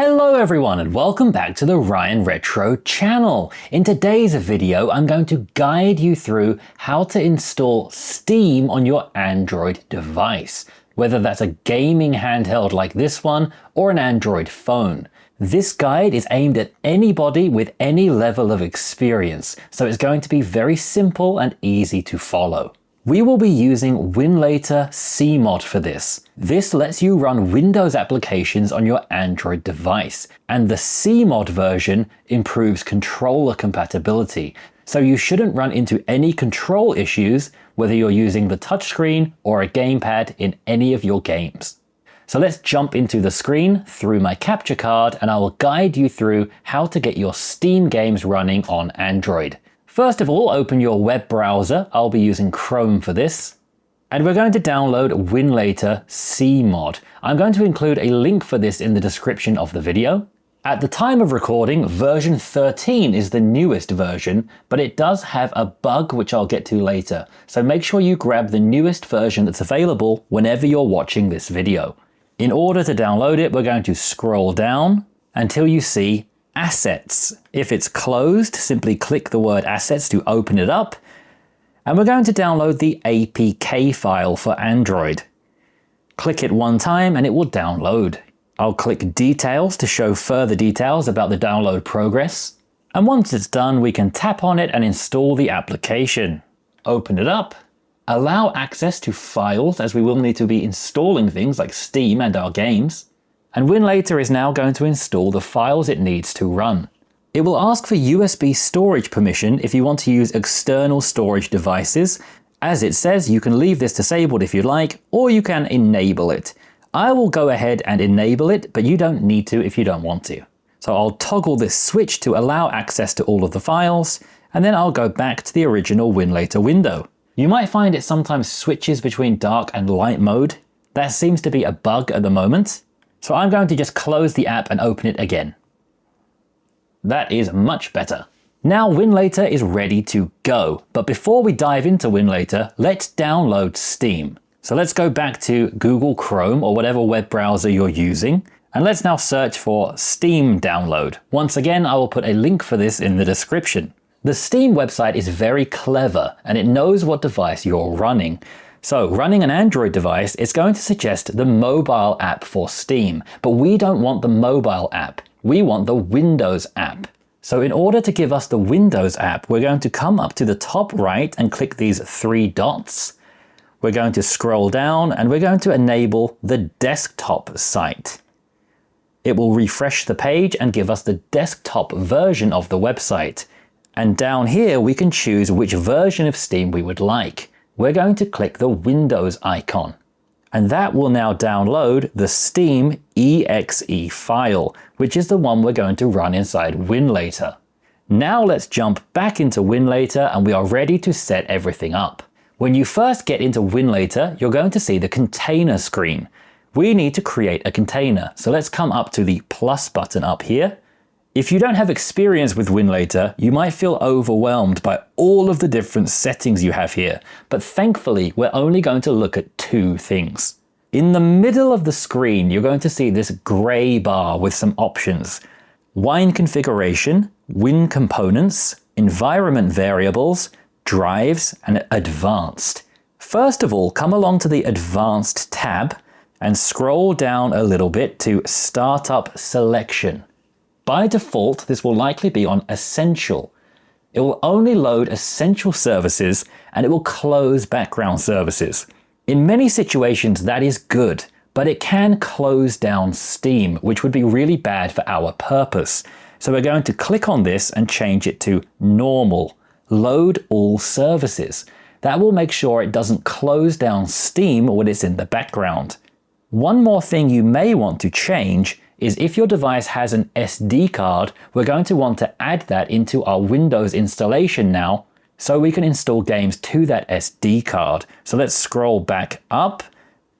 Hello everyone and welcome back to the Ryan Retro channel. In today's video, I'm going to guide you through how to install Steam on your Android device, whether that's a gaming handheld like this one or an Android phone. This guide is aimed at anybody with any level of experience, so it's going to be very simple and easy to follow. We will be using Winlator CMod for this. This lets you run Windows applications on your Android device, and the CMod version improves controller compatibility, so you shouldn't run into any control issues whether you're using the touchscreen or a gamepad in any of your games. So let's jump into the screen through my capture card and I will guide you through how to get your Steam games running on Android. First of all, open your web browser. I'll be using Chrome for this. And we're going to download Winlator CMod. I'm going to include a link for this in the description of the video. At the time of recording, version 13 is the newest version, but it does have a bug which I'll get to later. So make sure you grab the newest version that's available whenever you're watching this video. In order to download it, we're going to scroll down until you see Assets. If it's closed, simply click the word Assets to open it up. And we're going to download the APK file for Android. Click it one time and it will download. I'll click Details to show further details about the download progress. And once it's done, we can tap on it and install the application. Open it up. Allow access to files, as we will need to be installing things like Steam and our games. And Winlator is now going to install the files it needs to run. It will ask for USB storage permission if you want to use external storage devices. As it says, you can leave this disabled if you'd like, or you can enable it. I will go ahead and enable it, but you don't need to if you don't want to. So I'll toggle this switch to allow access to all of the files, and then I'll go back to the original Winlator window. You might find it sometimes switches between dark and light mode. That seems to be a bug at the moment. So I'm going to just close the app and open it again. That is much better. Now Winlator is ready to go. But before we dive into Winlator, let's download Steam. So let's go back to Google Chrome or whatever web browser you're using. And let's now search for Steam download. Once again, I will put a link for this in the description. The Steam website is very clever and it knows what device you're running. So running an Android device, it's going to suggest the mobile app for Steam, but we don't want the mobile app. We want the Windows app. So in order to give us the Windows app, we're going to come up to the top right and click these three dots. We're going to scroll down and we're going to enable the desktop site. It will refresh the page and give us the desktop version of the website. And down here, we can choose which version of Steam we would like. We're going to click the Windows icon. And that will now download the Steam exe file, which is the one we're going to run inside Winlator. Now let's jump back into Winlator and we are ready to set everything up. When you first get into Winlator, you're going to see the container screen. We need to create a container. So let's come up to the plus button up here. If you don't have experience with Winlator, you might feel overwhelmed by all of the different settings you have here, but thankfully we're only going to look at two things. In the middle of the screen, you're going to see this gray bar with some options. Wine configuration, Win components, environment variables, drives, and advanced. First of all, come along to the advanced tab and scroll down a little bit to startup selection. By default, this will likely be on Essential. It will only load essential services and it will close background services. In many situations, that is good, but it can close down Steam, which would be really bad for our purpose. So we're going to click on this and change it to Normal, Load All Services. That will make sure it doesn't close down Steam when it's in the background. One more thing you may want to change is if your device has an SD card, we're going to want to add that into our Windows installation now so we can install games to that SD card. So let's scroll back up,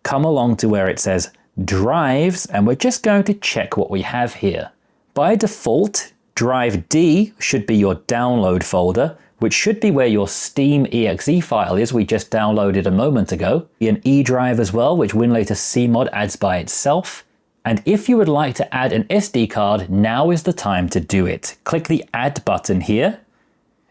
come along to where it says Drives, and we're just going to check what we have here. By default, Drive D should be your download folder, which should be where your Steam exe file is we just downloaded a moment ago. An E drive as well, which Winlator CMod adds by itself. And if you would like to add an SD card, now is the time to do it. Click the Add button here.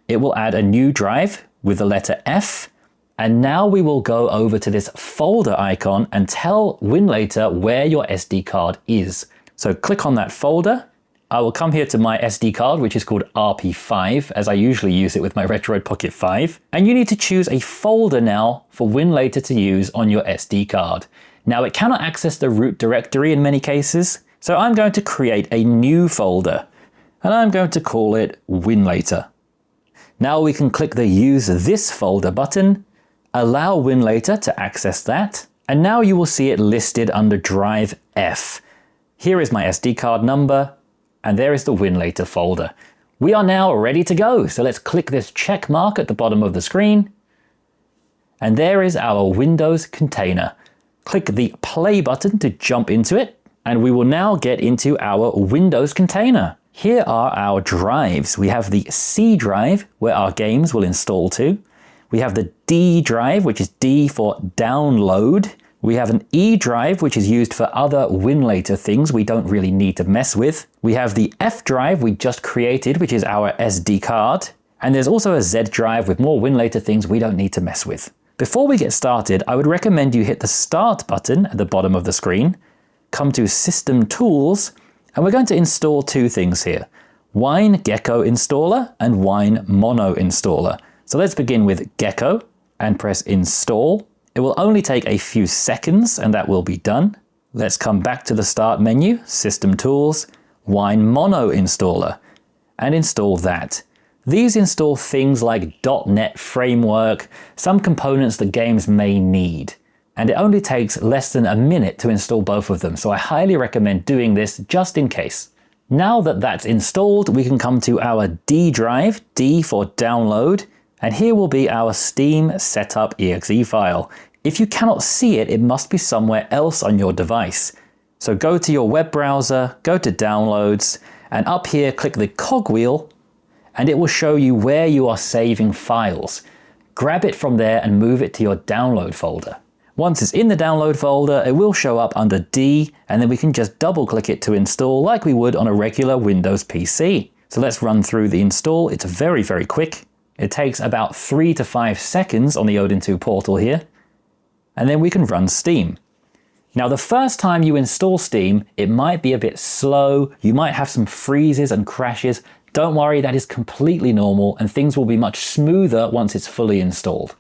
It will add a new drive with the letter F. And now we will go over to this folder icon and tell Winlator where your SD card is. So click on that folder. I will come here to my SD card, which is called RP5, as I usually use it with my Retroid Pocket 5. And you need to choose a folder now for Winlator to use on your SD card. Now it cannot access the root directory in many cases, so I'm going to create a new folder, and I'm going to call it Winlator. Now we can click the Use This Folder button, allow Winlator to access that, and now you will see it listed under Drive F. Here is my SD card number, and there is the Winlator folder. We are now ready to go, so let's click this check mark at the bottom of the screen, and there is our Windows container. Click the play button to jump into it, and we will now get into our Windows container. Here are our drives. We have the C drive, where our games will install to. We have the D drive, which is D for download. We have an E drive, which is used for other Winlator things we don't really need to mess with. We have the F drive we just created, which is our SD card. And there's also a Z drive with more Winlator things we don't need to mess with. Before we get started, I would recommend you hit the Start button at the bottom of the screen, come to System Tools, and we're going to install two things here, Wine Gecko Installer and Wine Mono Installer. So let's begin with Gecko and press Install. It will only take a few seconds and that will be done. Let's come back to the Start menu, System Tools, Wine Mono Installer, and install that. These install things like .NET Framework, some components that games may need. And it only takes less than a minute to install both of them, so I highly recommend doing this just in case. Now that that's installed, we can come to our D drive, D for download, and here will be our Steam setup exe file. If you cannot see it, it must be somewhere else on your device. So go to your web browser, go to Downloads, and up here click the cogwheel, and it will show you where you are saving files. Grab it from there and move it to your download folder. Once it's in the download folder, it will show up under D, and then we can just double click it to install like we would on a regular Windows PC. So let's run through the install. It's very, very quick. It takes about 3 to 5 seconds on the Odin 2 portal here, and then we can run Steam. Now the first time you install Steam, it might be a bit slow, you might have some freezes and crashes. Don't worry, that is completely normal and things will be much smoother once it's fully installed.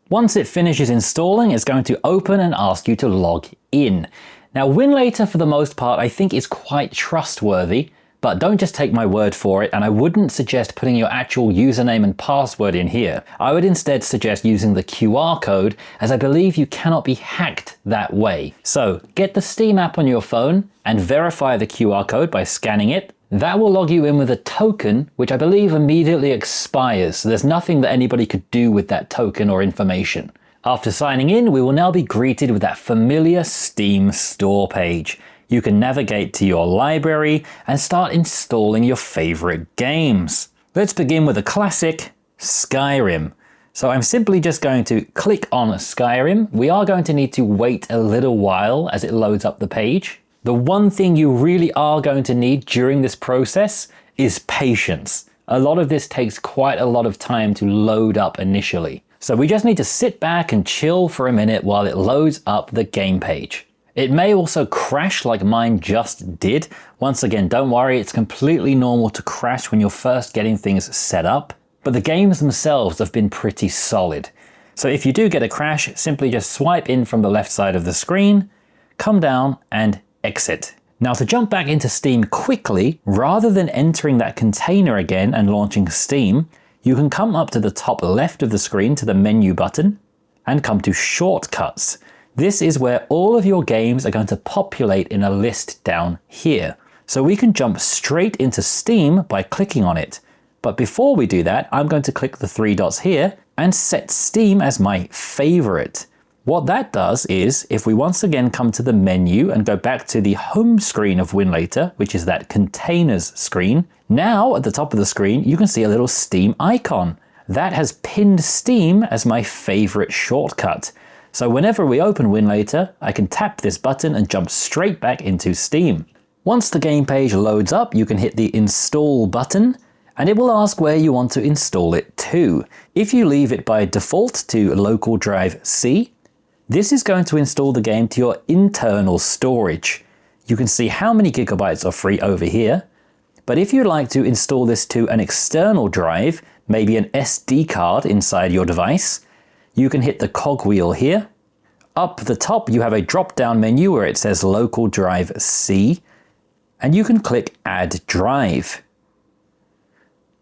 Once it finishes installing, it's going to open and ask you to log in. Now Winlator for the most part I think is quite trustworthy, but don't just take my word for it, and I wouldn't suggest putting your actual username and password in here. I would instead suggest using the QR code, as I believe you cannot be hacked that way. So get the Steam app on your phone and verify the QR code by scanning it. That will log you in with a token, which I believe immediately expires, so there's nothing that anybody could do with that token or information. After signing in, we will now be greeted with that familiar Steam store page. You can navigate to your library and start installing your favorite games. Let's begin with a classic, Skyrim. So I'm simply just going to click on Skyrim. We are going to need to wait a little while as it loads up the page. The one thing you really are going to need during this process is patience. A lot of this takes quite a lot of time to load up initially. So we just need to sit back and chill for a minute while it loads up the game page. It may also crash like mine just did. Once again, don't worry, it's completely normal to crash when you're first getting things set up, but the games themselves have been pretty solid. So if you do get a crash, simply just swipe in from the left side of the screen, come down and exit. Now to jump back into Steam quickly, rather than entering that container again and launching Steam, you can come up to the top left of the screen to the menu button and come to Shortcuts. This is where all of your games are going to populate in a list down here. So we can jump straight into Steam by clicking on it. But before we do that, I'm going to click the 3 dots here and set Steam as my favorite. What that does is, if we once again come to the menu and go back to the home screen of Winlator, which is that containers screen, now at the top of the screen, you can see a little Steam icon. That has pinned Steam as my favorite shortcut. So whenever we open Winlator, I can tap this button and jump straight back into Steam. Once the game page loads up, you can hit the Install button, and it will ask where you want to install it to. If you leave it by default to local drive C, this is going to install the game to your internal storage. You can see how many gigabytes are free over here, but if you'd like to install this to an external drive, maybe an SD card inside your device, you can hit the cogwheel here. Up the top, you have a drop-down menu where it says local drive C, and you can click Add Drive.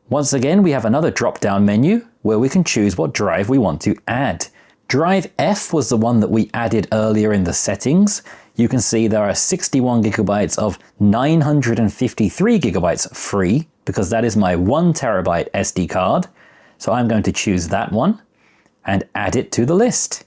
Once again, we have another drop-down menu where we can choose what drive we want to add. Drive F was the one that we added earlier in the settings. You can see there are 61 gigabytes of 953 gigabytes free, because that is my 1 terabyte SD card. So I'm going to choose that one and add it to the list.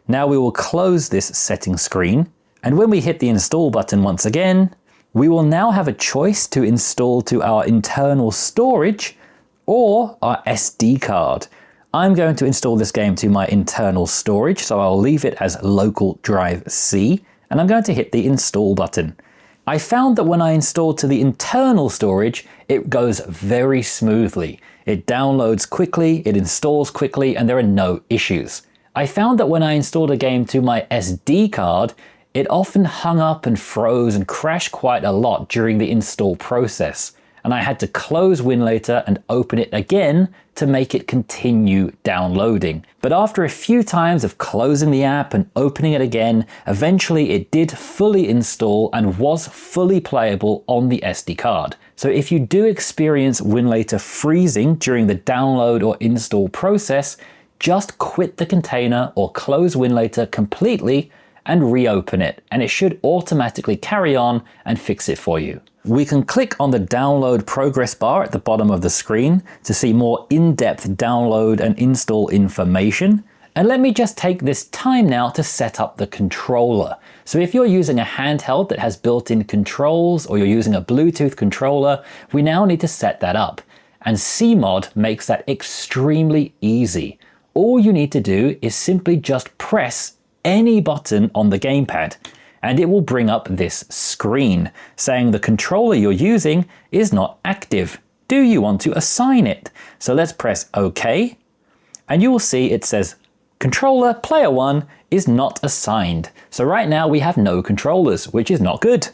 Now we will close this setting screen, and when we hit the install button once again, we will now have a choice to install to our internal storage or our SD card. I'm going to install this game to my internal storage, so I'll leave it as local drive C, and I'm going to hit the install button. I found that when I install to the internal storage, it goes very smoothly. It downloads quickly, it installs quickly, and there are no issues. I found that when I installed a game to my SD card, it often hung up and froze and crashed quite a lot during the install process, and I had to close Winlator and open it again to make it continue downloading. But after a few times of closing the app and opening it again, eventually it did fully install and was fully playable on the SD card. So if you do experience Winlator freezing during the download or install process, just quit the container or close Winlator completely and reopen it, and it should automatically carry on and fix it for you. We can click on the download progress bar at the bottom of the screen to see more in-depth download and install information. And let me just take this time now to set up the controller. So if you're using a handheld that has built-in controls, or you're using a Bluetooth controller, we now need to set that up. And Cmod makes that extremely easy. All you need to do is simply just press any button on the gamepad, and it will bring up this screen saying the controller you're using is not active. Do you want to assign it? So let's press OK, and you will see it says controller player 1 is not assigned. So right now we have no controllers, which is not good.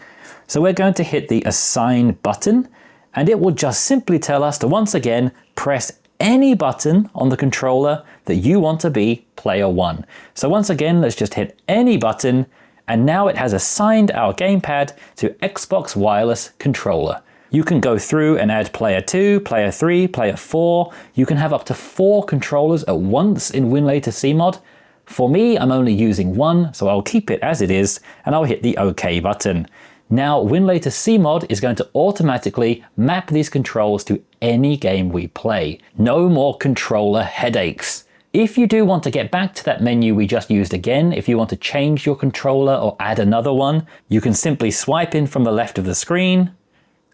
So we're going to hit the assign button, and it will just simply tell us to once again press any button on the controller that you want to be player 1. So once again, let's just hit any button, and now it has assigned our gamepad to Xbox Wireless Controller. You can go through and add player 2, player 3, player 4. You can have up to 4 controllers at once in Winlator Cmod. For me, I'm only using 1, so I'll keep it as it is, and I'll hit the OK button. Now, Winlator Cmod is going to automatically map these controls to any game we play. No more controller headaches. If you do want to get back to that menu we just used again, if you want to change your controller or add another one, you can simply swipe in from the left of the screen,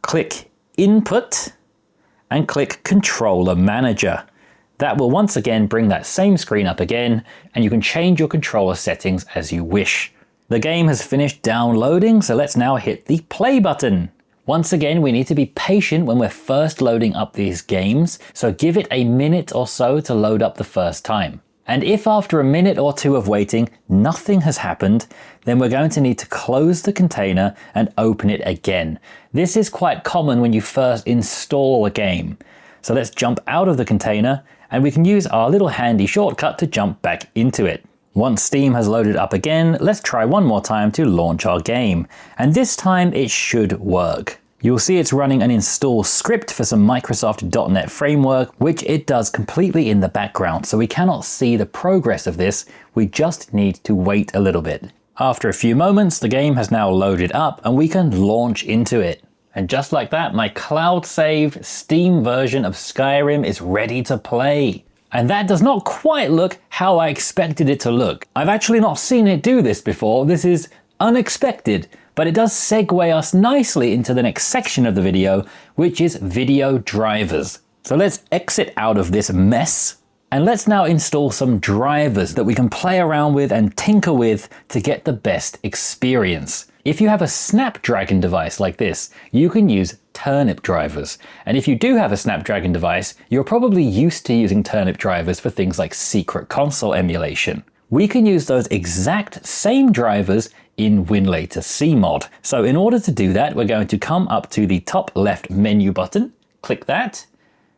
click Input, and click Controller Manager. That will once again bring that same screen up again, and you can change your controller settings as you wish. The game has finished downloading, so let's now hit the play button. Once again, we need to be patient when we're first loading up these games, so give it a minute or so to load up the first time. And if after a minute or two of waiting, nothing has happened, then we're going to need to close the container and open it again. This is quite common when you first install a game. So let's jump out of the container, and we can use our little handy shortcut to jump back into it. Once Steam has loaded up again, let's try one more time to launch our game. And this time it should work. You'll see it's running an install script for some Microsoft .NET framework, which it does completely in the background, so we cannot see the progress of this. We just need to wait a little bit. After a few moments, the game has now loaded up and we can launch into it. And just like that, my cloud-saved Steam version of Skyrim is ready to play. And that does not quite look how I expected it to look. I've actually not seen it do this before. This is unexpected, but it does segue us nicely into the next section of the video, which is video drivers. So let's exit out of this mess And let's now install some drivers that we can play around with and tinker with to get the best experience. If you have a Snapdragon device like this, you can use turnip drivers. And if you do have a Snapdragon device, you're probably used to using turnip drivers for things like secret console emulation. We can use those exact same drivers in Winlator Cmod. So in order to do that, we're going to come up to the top left menu button, click that,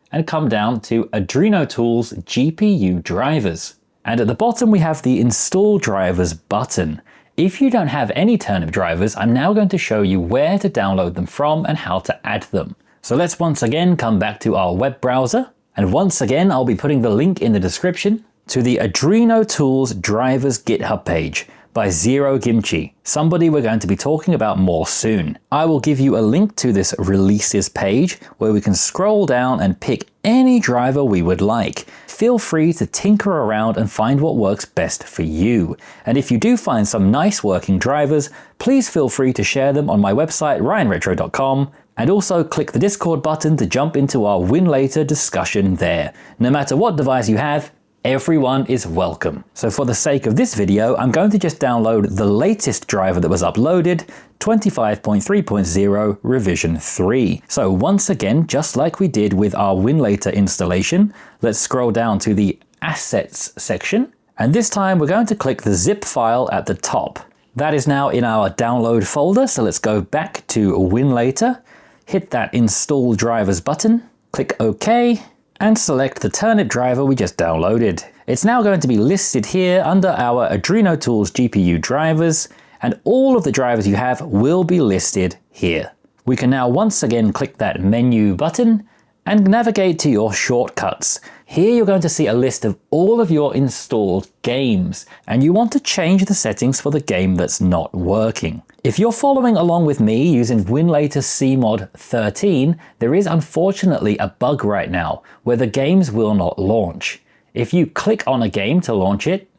and come down to Adreno Tools GPU drivers. And at the bottom we have the Install Drivers button. If you don't have any turnip drivers, I'm now going to show you where to download them from and how to add them. So let's once again come back to our web browser, and once again I'll be putting the link in the description to the Adreno Tools Drivers GitHub page by Zero Gimchi, somebody we're going to be talking about more soon. I will give you a link to this releases page where we can scroll down and pick any driver we would like. Feel free to tinker around and find what works best for you. And if you do find some nice working drivers, please feel free to share them on my website ryanretro.com, and also click the Discord button to jump into our Winlator discussion there. No matter what device you have, everyone is welcome. So for the sake of this video, I'm going to just download the latest driver that was uploaded, 25.3.0 revision 3. So once again, just like we did with our Winlator installation, let's scroll down to the Assets section. And this time we're going to click the zip file at the top. That is now in our download folder. So let's go back to Winlator, hit that Install Drivers button, click OK, and select the turnip driver we just downloaded. It's now going to be listed here under our Adreno Tools GPU drivers, and all of the drivers you have will be listed here. We can now once again click that menu button and navigate to your shortcuts. Here you're going to see a list of all of your installed games, and you want to change the settings for the game that's not working. If you're following along with me using Winlator Cmod 13, there is unfortunately a bug right now where the games will not launch. If you click on a game to launch it,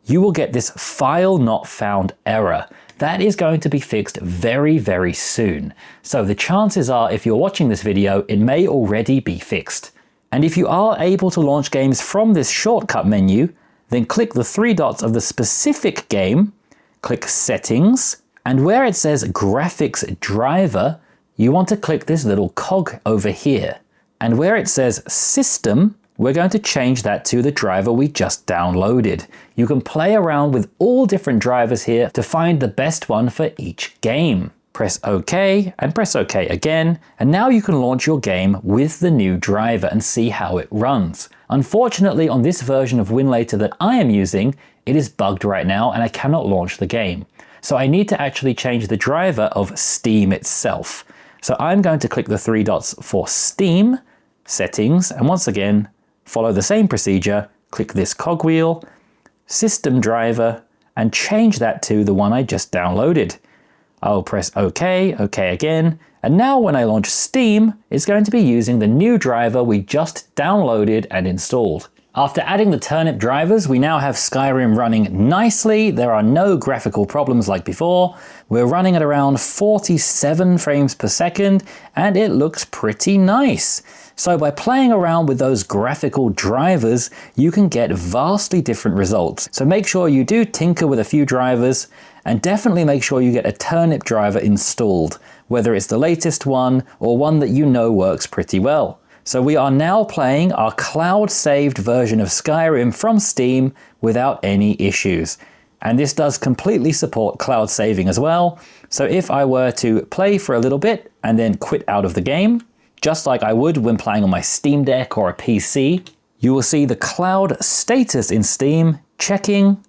you will get this file not found error. That is going to be fixed very, very soon. So the chances are, if you're watching this video, it may already be fixed. And if you are able to launch games from this shortcut menu, then click the three dots of the specific game, click Settings, and where it says Graphics Driver, you want to click this little cog over here. And where it says System, we're going to change that to the driver we just downloaded. You can play around with all different drivers here to find the best one for each game. Press OK and press OK again, and now you can launch your game with the new driver and see how it runs. Unfortunately, on this version of Winlator that I am using, it is bugged right now and I cannot launch the game. So I need to actually change the driver of Steam itself. So I'm going to click the three dots for Steam, Settings, and once again, follow the same procedure, click this cogwheel, System Driver, and change that to the one I just downloaded. I'll press OK, OK again, and now when I launch Steam, it's going to be using the new driver we just downloaded and installed. After adding the turnip drivers, we now have Skyrim running nicely. There are no graphical problems like before. We're running at around 47 frames per second, and it looks pretty nice. So by playing around with those graphical drivers, you can get vastly different results. So make sure you do tinker with a few drivers, and definitely make sure you get a turnip driver installed, whether it's the latest one or one that you know works pretty well. So we are now playing our cloud-saved version of Skyrim from Steam without any issues. And this does completely support cloud saving as well. So if I were to play for a little bit and then quit out of the game, just like I would when playing on my Steam Deck or a PC, you will see the cloud status in Steam checking,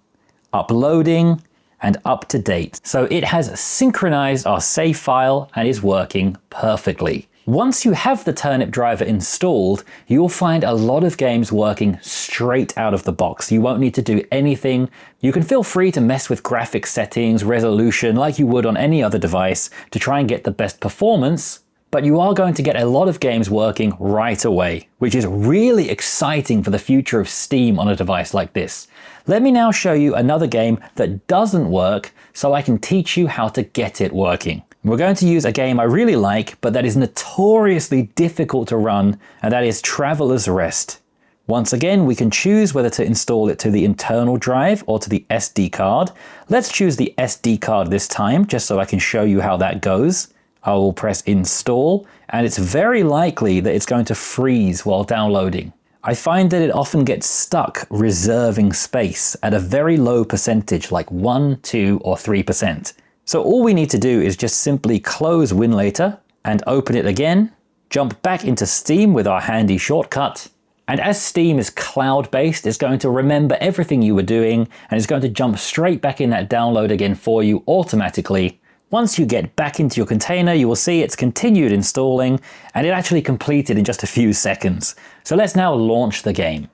uploading, and up to date. So it has synchronized our save file and is working perfectly. Once you have the turnip driver installed, you'll find a lot of games working straight out of the box. You won't need to do anything. You can feel free to mess with graphics settings, resolution, like you would on any other device to try and get the best performance, but you are going to get a lot of games working right away, which is really exciting for the future of Steam on a device like this. Let me now show you another game that doesn't work so I can teach you how to get it working. We're going to use a game I really like, but that is notoriously difficult to run, and that is Traveler's Rest. Once again, we can choose whether to install it to the internal drive or to the SD card. Let's choose the SD card this time, just so I can show you how that goes. I will press install, and it's very likely that it's going to freeze while downloading. I find that it often gets stuck reserving space at a very low percentage, like 1, 2, or 3%. So all we need to do is just simply close Winlator and open it again, jump back into Steam with our handy shortcut, and as Steam is cloud-based, it's going to remember everything you were doing and it's going to jump straight back in that download again for you automatically. Once you get back into your container, you will see it's continued installing and it actually completed in just a few seconds. So let's now launch the game.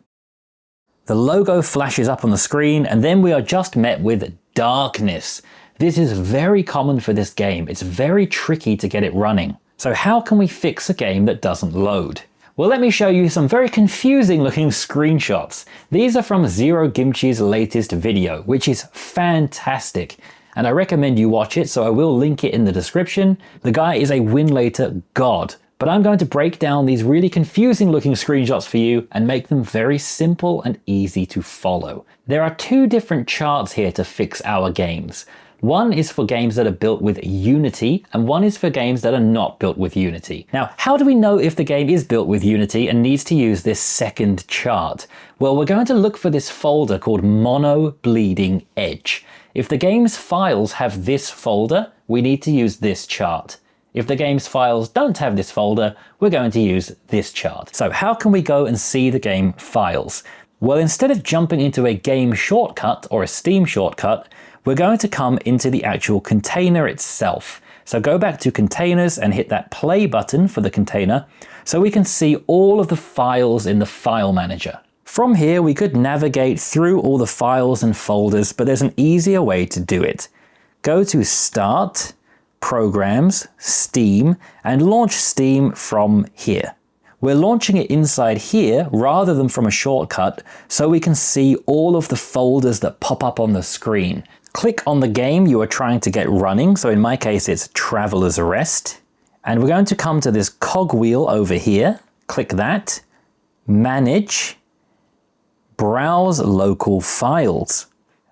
The logo flashes up on the screen and then we are just met with darkness. This is very common for this game. It's very tricky to get it running. So how can we fix a game that doesn't load? Well, let me show you some very confusing looking screenshots. These are from Zero Gimchi's latest video, which is fantastic. And I recommend you watch it, so I will link it in the description. The guy is a Winlator god. But I'm going to break down these really confusing looking screenshots for you and make them very simple and easy to follow. There are two different charts here to fix our games. One is for games that are built with Unity, and one is for games that are not built with Unity. Now, how do we know if the game is built with Unity and needs to use this second chart? Well, we're going to look for this folder called Mono Bleeding Edge. If the game's files have this folder, we need to use this chart. If the game's files don't have this folder, we're going to use this chart. So how can we go and see the game files? Well, instead of jumping into a game shortcut or a Steam shortcut, we're going to come into the actual container itself. So go back to containers and hit that play button for the container so we can see all of the files in the file manager. From here, we could navigate through all the files and folders, but there's an easier way to do it. Go to Start, Programs, Steam, and launch Steam from here. We're launching it inside here rather than from a shortcut so we can see all of the folders that pop up on the screen. Click on the game you are trying to get running, so in my case it's Traveler's Rest, and we're going to come to this cogwheel over here, click that, Manage, Browse Local Files,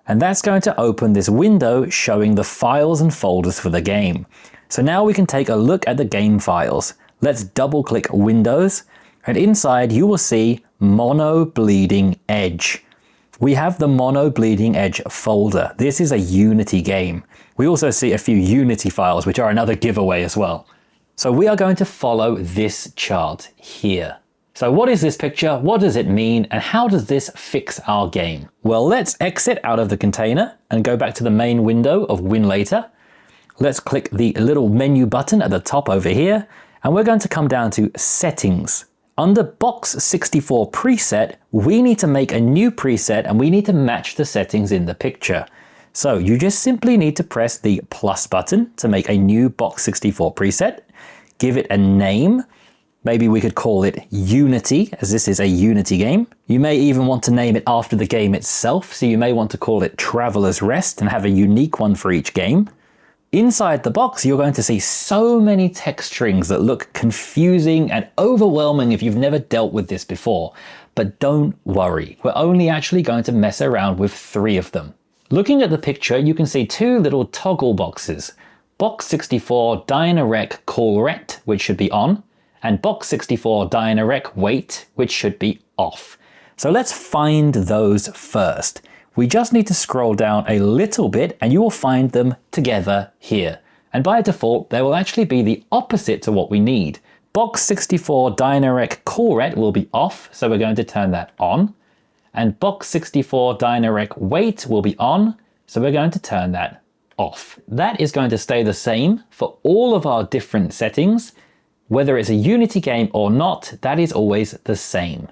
and that's going to open this window showing the files and folders for the game. So now we can take a look at the game files. Let's double click Windows, and inside you will see Mono Bleeding Edge. We have the Mono Bleeding Edge folder. This is a Unity game. We also see a few Unity files, which are another giveaway as well. So we are going to follow this chart here. So what is this picture? What does it mean? And how does this fix our game? Well, let's exit out of the container and go back to the main window of Winlator. Let's click the little menu button at the top over here, and we're going to come down to Settings. Under Box 64 preset, we need to make a new preset and we need to match the settings in the picture. So you just simply need to press the plus button to make a new Box 64 preset, give it a name. Maybe we could call it Unity, as this is a Unity game. You may even want to name it after the game itself, so you may want to call it Traveler's Rest and have a unique one for each game. Inside the box, you're going to see so many text strings that look confusing and overwhelming if you've never dealt with this before. But don't worry, we're only actually going to mess around with 3 of them. Looking at the picture, you can see 2 little toggle boxes. Box 64 Dynarec Callret, which should be on, and Box 64 Dynarec Wait, which should be off. So let's find those first. We just need to scroll down a little bit and you will find them together here. And by default, they will actually be the opposite to what we need. Box 64 Dynarec Callret will be off, so we're going to turn that on. And Box 64 Dynarec Wait will be on, so we're going to turn that off. That is going to stay the same for all of our different settings. Whether it's a Unity game or not, that is always the same.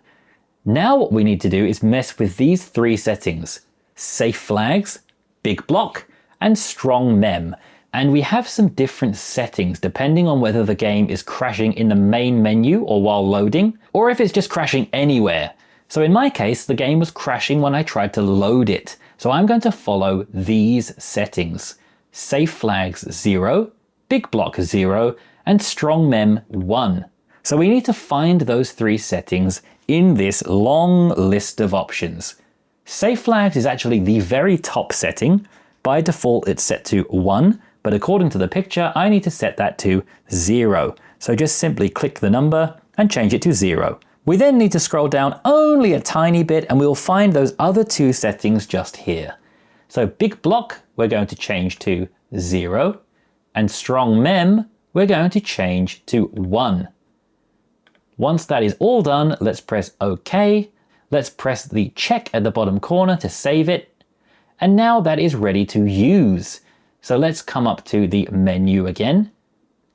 Now what we need to do is mess with these 3 settings. Safe flags, big block, and strong mem. And we have some different settings depending on whether the game is crashing in the main menu or while loading, or if it's just crashing anywhere. So in my case, the game was crashing when I tried to load it. So I'm going to follow these settings. Safe flags 0, big block 0, and strong mem 1. So we need to find those 3 settings in this long list of options. Safe flags is actually the very top setting. By default, it's set to 1, but according to the picture, I need to set that to 0. So just simply click the number and change it to 0. We then need to scroll down only a tiny bit and we'll find those other 2 settings just here. So big block, we're going to change to 0, and strong mem, we're going to change to 1. Once that is all done, let's press OK. Let's press the check at the bottom corner to save it. And now that is ready to use. So let's come up to the menu again,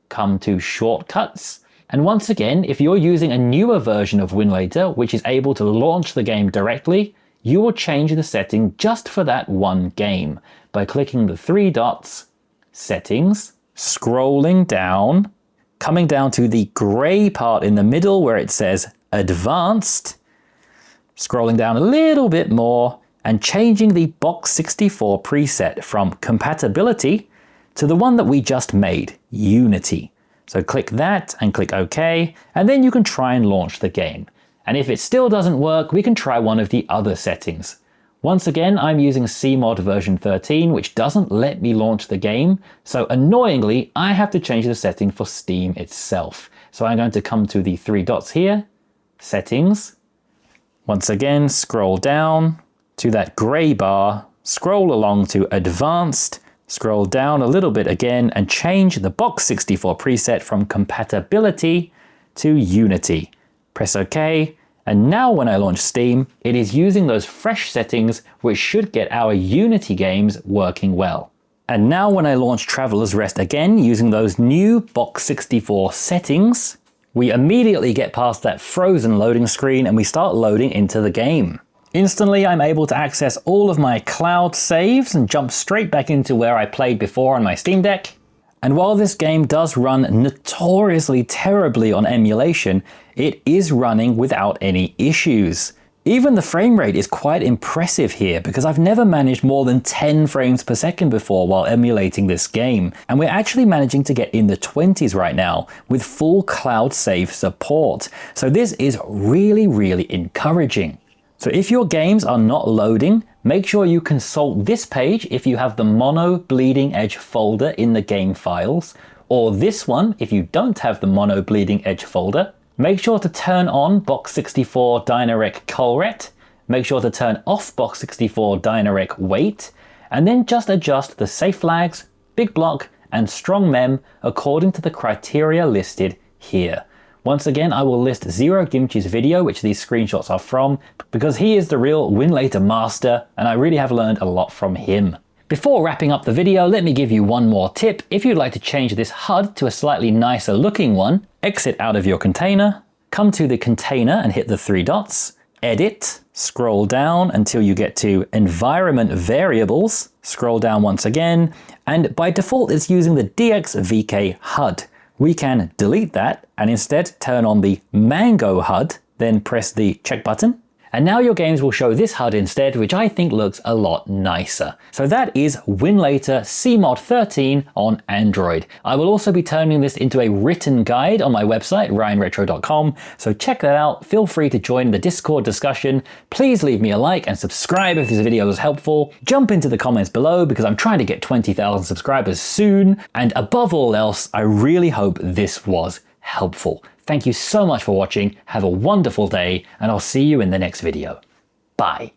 come to shortcuts. And once again, if you're using a newer version of Winlator, which is able to launch the game directly, you will change the setting just for that one game by clicking the 3 dots, settings, scrolling down, coming down to the gray part in the middle where it says advanced, scrolling down a little bit more and changing the box 64 preset from compatibility to the one that we just made, Unity. So click that and click OK, and then you can try and launch the game. And if it still doesn't work, we can try one of the other settings. Once again, I'm using CMod version 13, which doesn't let me launch the game. So annoyingly, I have to change the setting for Steam itself. So I'm going to come to the 3 dots here, settings. Once again, scroll down to that gray bar, scroll along to advanced, scroll down a little bit again and change the box 64 preset from compatibility to Unity. Press OK, and now when I launch Steam, it is using those fresh settings which should get our Unity games working well. And now when I launch Traveler's Rest again using those new box 64 settings, we immediately get past that frozen loading screen and we start loading into the game. Instantly, I'm able to access all of my cloud saves and jump straight back into where I played before on my Steam Deck. And while this game does run notoriously terribly on emulation, it is running without any issues. Even the frame rate is quite impressive here because I've never managed more than 10 frames per second before while emulating this game. And we're actually managing to get in the 20s right now with full cloud save support. So this is really, really encouraging. So if your games are not loading, make sure you consult this page if you have the mono bleeding edge folder in the game files, or this one if you don't have the mono bleeding edge folder. Make sure to turn on box 64 Dynarec Colret, make sure to turn off box 64 Dynarec Wait, and then just adjust the safe flags, big block, and strong mem according to the criteria listed here. Once again, I will list Zero Gimchi's video, which these screenshots are from, because he is the real Winlator master, and I really have learned a lot from him. Before wrapping up the video, let me give you one more tip. If you'd like to change this HUD to a slightly nicer looking one, exit out of your container, come to the container and hit the 3 dots, edit, scroll down until you get to environment variables, scroll down once again, and by default it's using the DXVK HUD. We can delete that and instead turn on the Mango HUD, then press the check button. And now your games will show this HUD instead, which I think looks a lot nicer. So that is Winlator CMod 13 on Android. I will also be turning this into a written guide on my website, ryanretro.com. So check that out. Feel free to join the Discord discussion. Please leave me a like and subscribe if this video was helpful. Jump into the comments below because I'm trying to get 20,000 subscribers soon. And above all else, I really hope this was helpful. Thank you so much for watching, have a wonderful day, and I'll see you in the next video. Bye.